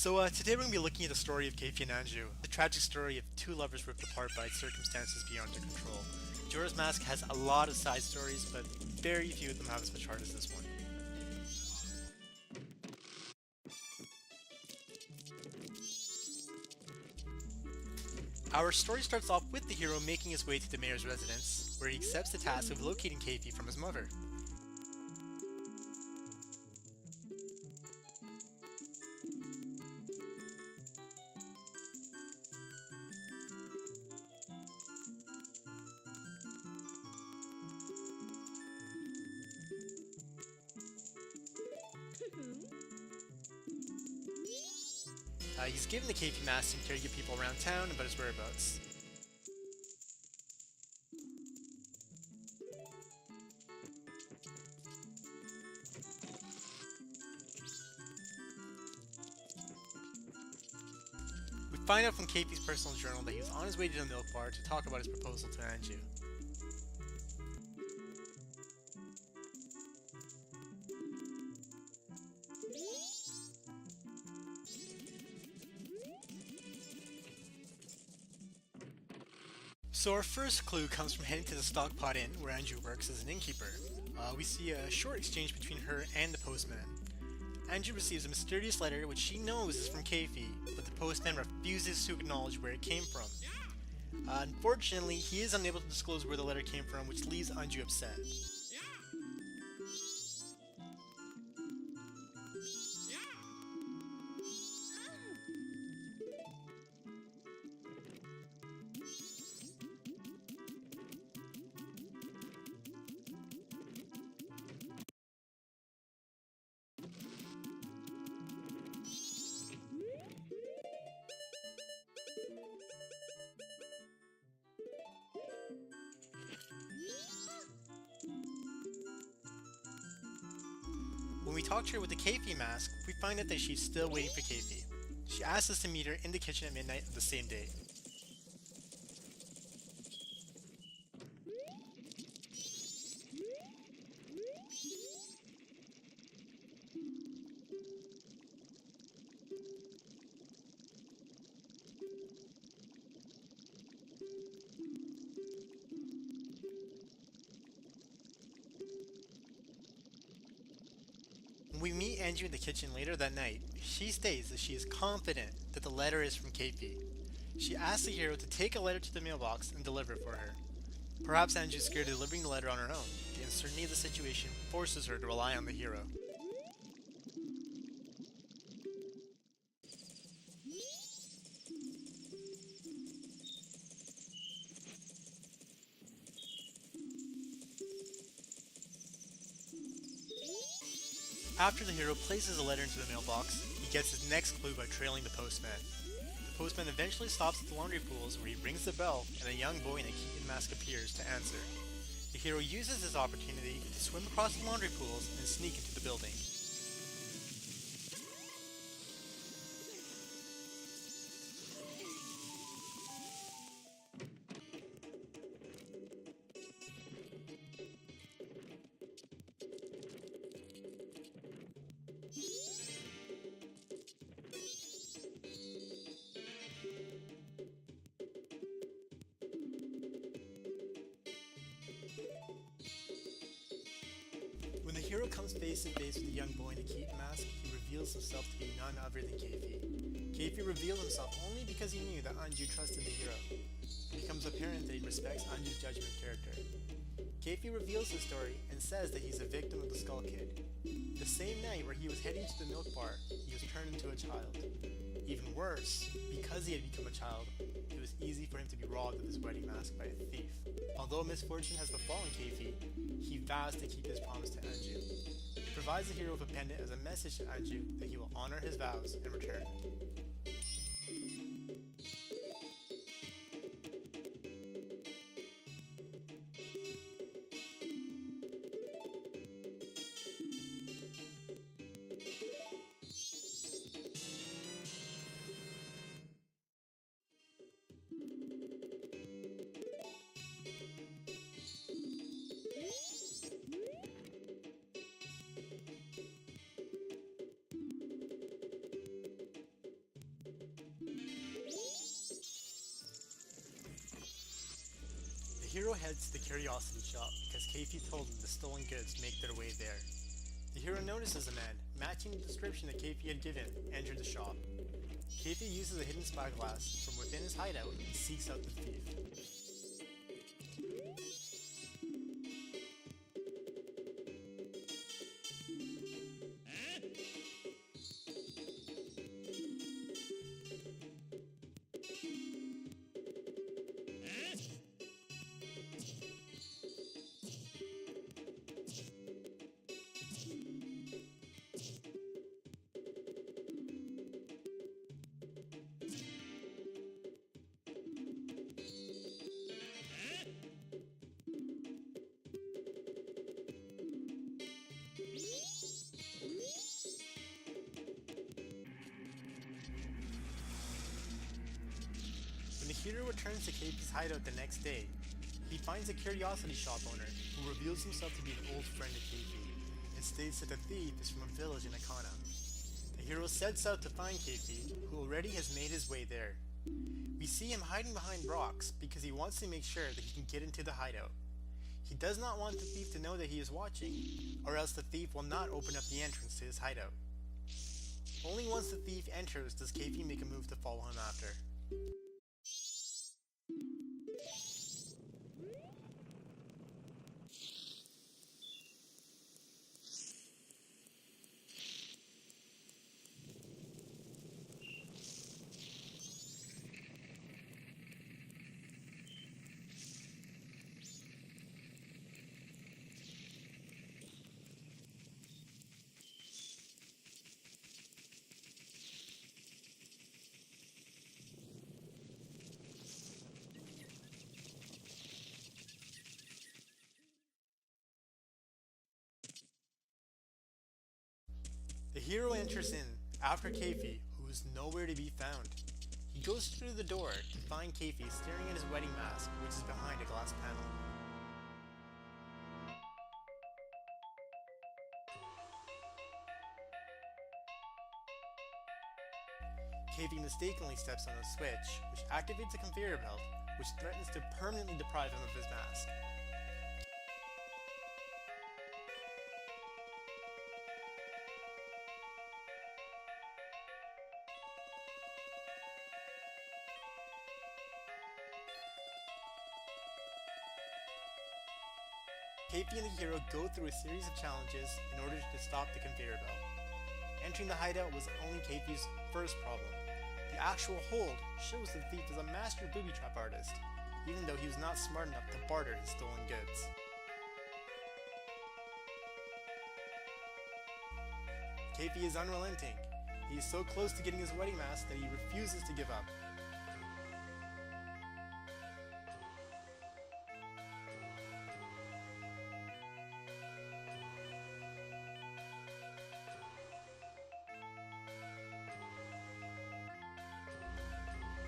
Today we're going to be looking at the story of Keifi and Anju, the tragic story of two lovers ripped apart by circumstances beyond their control. Majora's Mask has a lot of side stories, but very few of them have as much heart as this one. Our story starts off with the hero making his way to the mayor's residence, where he accepts the task of locating Keifi from his mother. He's given the Keifi mask to interrogate people around town about his whereabouts. We find out from Keifi's personal journal that he was on his way to the milk bar to talk about his proposal to Anju. So our first clue comes from heading to the Stockpot Inn, where Anju works as an innkeeper. We see a short exchange between her and the postman. Anju receives a mysterious letter which she knows is from Keifi, but the postman refuses to acknowledge where it came from. Unfortunately, he is unable to disclose where the letter came from, which leaves Anju upset. When we talk to her with the Keifi mask, we find out that she's still waiting for Keifi. She asks us to meet her in the kitchen at midnight of the same day. When we meet Anju in the kitchen later that night, she states that she is confident that the letter is from Keifi. She asks the hero to take a letter to the mailbox and deliver it for her. Perhaps Anju is scared of delivering the letter on her own. The uncertainty of the situation forces her to rely on the hero. After the hero places a letter into the mailbox, he gets his next clue by trailing the postman. The postman eventually stops at the laundry pools where he rings the bell and a young boy in a Keaton mask appears to answer. The hero uses this opportunity to swim across the laundry pools and sneak into the building. When the hero comes face to face with the young boy in the Keaton mask, he reveals himself to be none other than Keifi. Keifi revealed himself only because he knew that Anju trusted the hero. It becomes apparent that he respects Anju's judgment character. Keifi reveals his story and says that he's a victim of the Skull Kid. The same night where he was heading to the milk bar, he was turned into a child. Even worse, because he had become a child, it was easy for him to be robbed of his wedding mask by a thief. Although misfortune has befallen Keifi, he vows to keep his promise to Anju. He provides the hero with a pendant as a message to Anju that he will honor his vows in return. hero heads to the curiosity shop because Kafei told him the stolen goods make their way there. The hero notices a man, matching the description that Kafei had given, enter the shop. Kafei uses a hidden spyglass from within his hideout and seeks out the thief. When the hero returns to Kafei's hideout the next day, he finds a curiosity shop owner who reveals himself to be an old friend of Kafei and states that the thief is from a village in Akana. The hero sets out to find Kafei, who already has made his way there. We see him hiding behind rocks because he wants to make sure that he can get into the hideout. He does not want the thief to know that he is watching, or else the thief will not open up the entrance to his hideout. Only once the thief enters does Kafei make a move to follow him after. The hero enters in after Kafei, who is nowhere to be found. He goes through the door to find Kafei staring at his wedding mask, which is behind a glass panel. Kafei mistakenly steps on a switch, which activates a conveyor belt, which threatens to permanently deprive him of his mask. Kafei and the hero go through a series of challenges in order to stop the conveyor belt. Entering the hideout was only Kafei's first problem. The actual hold shows the thief is a master booby trap artist, even though he was not smart enough to barter his stolen goods. Kafei is unrelenting. He is so close to getting his wedding mask that he refuses to give up.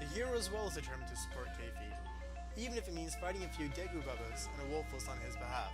The hero as well is determined to support Kafei, even if it means fighting a few Deku Bubbas and a Wolfos on his behalf.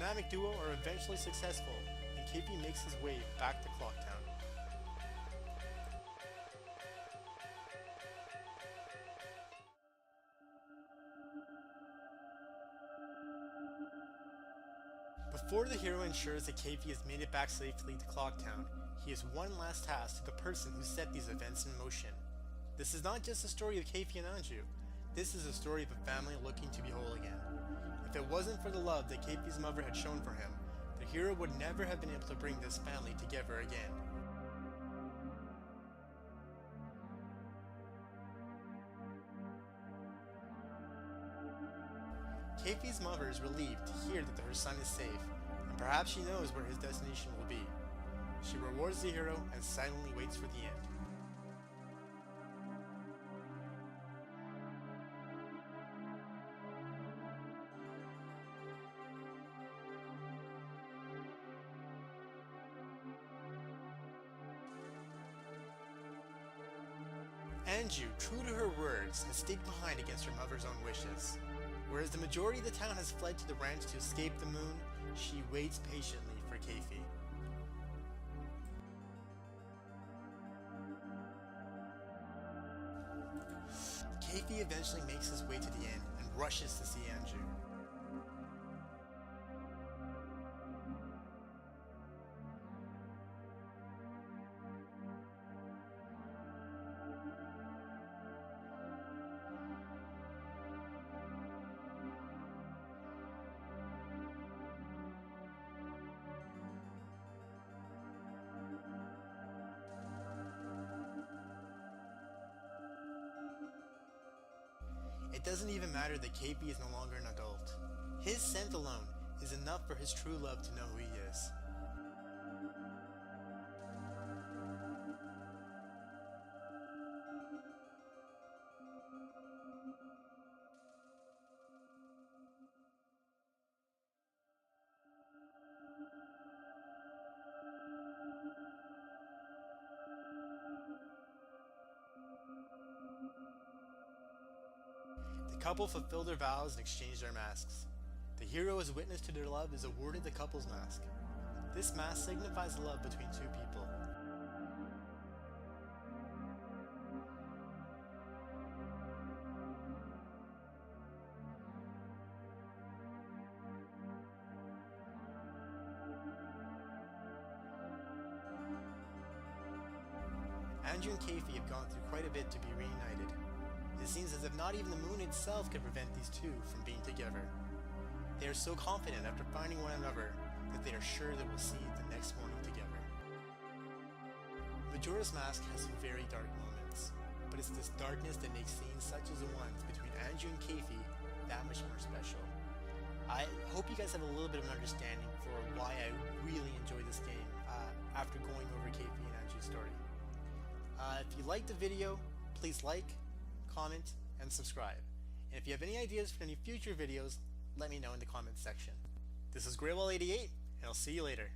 dynamic duo are eventually successful, and Kafei makes his way back to Clocktown. Before the hero ensures that Kafei has made it back safely to Clocktown, he has one last task to the person who set these events in motion. This is not just a story of Kafei and Anju. This is a story of a family looking to be whole again. If it wasn't for the love that Kafei's mother had shown for him, the hero would never have been able to bring this family together again. Kafei's mother is relieved to hear that her son is safe, and perhaps she knows where his destination will be. She rewards the hero and silently waits for the end. Anju, true to her words, has stayed behind against her mother's own wishes. Whereas the majority of the town has fled to the ranch to escape the moon, she waits patiently for Kafei. Kafei eventually makes his way to the inn and rushes to see Anju. It doesn't even matter that Kafei is no longer an adult. His scent alone is enough for his true love to know who he is. The couple fulfill their vows and exchange their masks. The hero, as witness to their love, is awarded the couple's mask. This mask signifies love between two people. Anju and Kafei have gone through quite a bit to be reunited. It seems as if not even the moon itself could prevent these two from being together. They are so confident after finding one another that they are sure they will see the next morning together. Majora's Mask has some very dark moments, but it's this darkness that makes scenes such as the ones between Anju and Kafei that much more special. I hope you guys have a little bit of an understanding for why I really enjoy this game after going over Kafei and Anju's story. If you liked the video, please like, comment, and subscribe. And if you have any ideas for any future videos, let me know in the comments section. This is Graywall88, and I'll see you later.